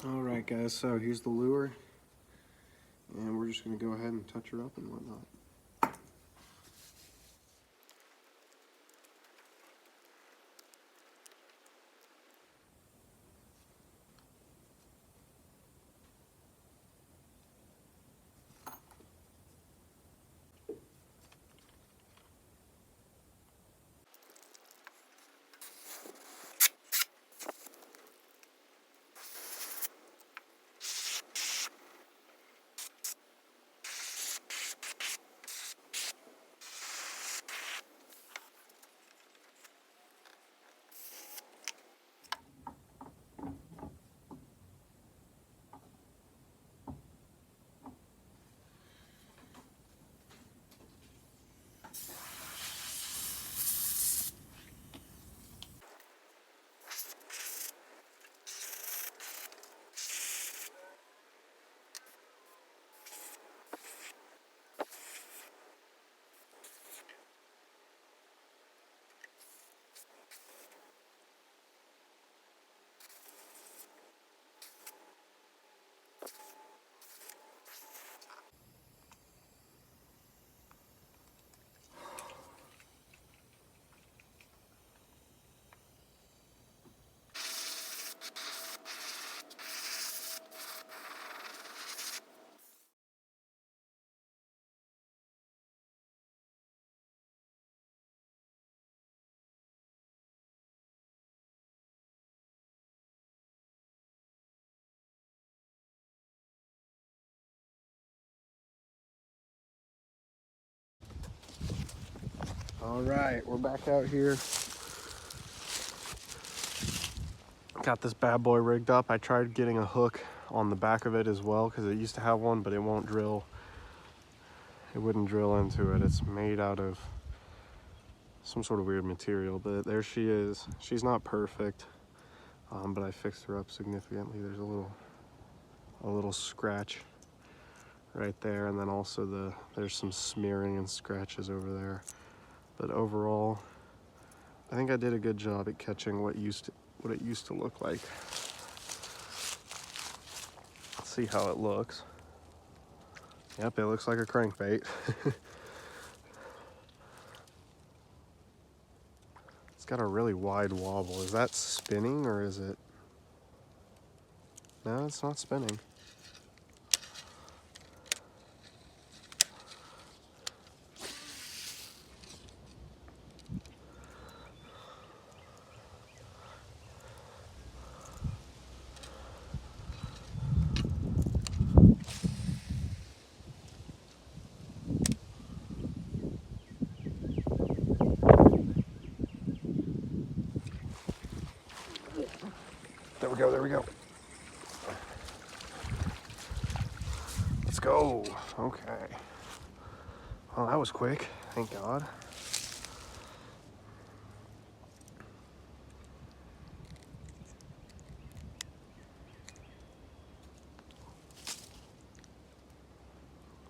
Alright guys, so here's the lure, and we're just going to go ahead and touch her up and whatnot. Alright, we're back out here. Got this bad boy rigged up. I tried getting a hook on the back of it as well because it used to have one, but it won't drill. It wouldn't drill into it. It's made out of some sort of weird material, but there she is. She's not perfect, but I fixed her up significantly. There's a little scratch right there, and then also there's some smearing and scratches over there. But overall, I think I did a good job at catching what it used to look like. Let's see how it looks. Yep, it looks like a crankbait. It's got a really wide wobble. Is that spinning or is it? No, it's not spinning. There we go, there we go. Let's go. Okay. Well, that was quick, thank God.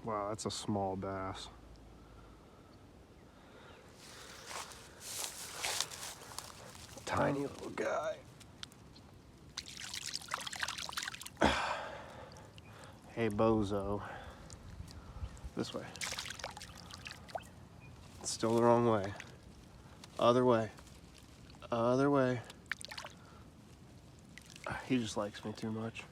Wow, that's a small bass. Tiny little guy. Hey, bozo. This way. It's still the wrong way. Other way. Other way. He just likes me too much.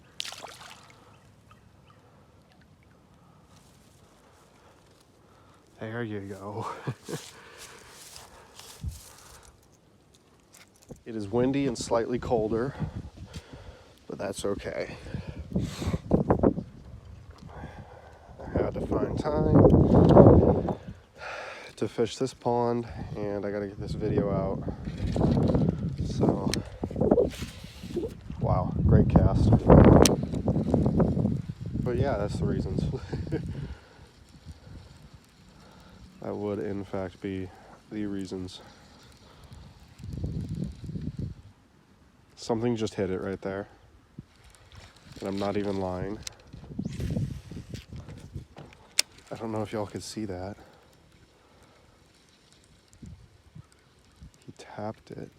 There you go. It is windy and slightly colder, but that's okay. I had to find time to fish this pond, and I gotta get this video out. So, wow, great cast. But yeah, that's the reasons. That would in fact be the reasons. Something just hit it right there, and I'm not even lying. I don't know if y'all could see that. He tapped it.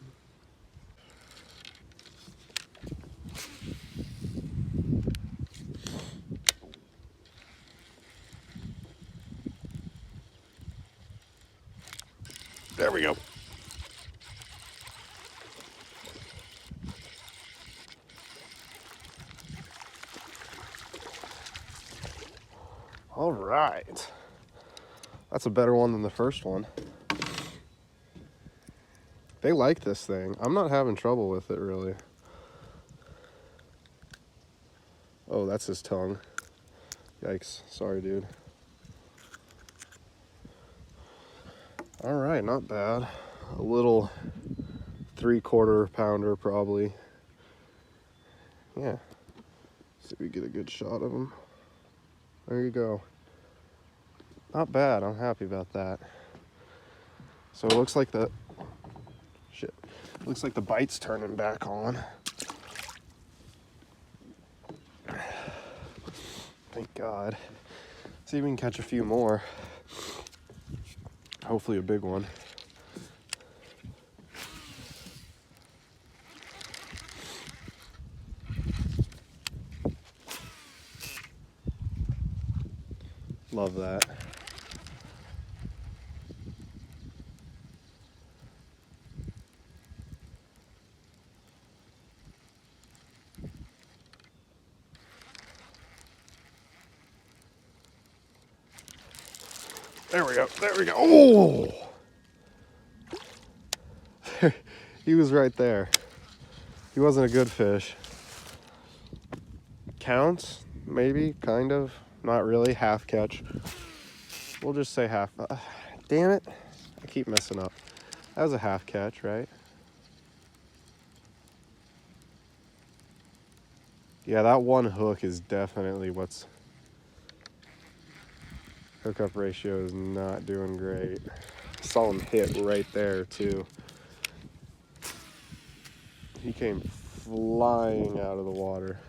There we go. All right. That's a better one than the first one. They like this thing. I'm not having trouble with it, really. Oh, that's his tongue. Yikes. Sorry, dude. All right, not bad. A little 3/4 pounder, probably. Yeah. See if we get a good shot of him. There you go. Not bad. I'm happy about that. So it looks like the shit. Looks like the bite's turning back on. Thank God. See if we can catch a few more. Hopefully a big one. Love that. There we go. There we go. Oh! He was right there. He wasn't a good fish. Counts, maybe, kind of. Not really. Half catch. We'll just say half. Damn it. I keep messing up. That was a half catch, right? Yeah, that one hook is definitely what's... Hookup ratio is not doing great. Saw him hit right there, too. He came flying out of the water.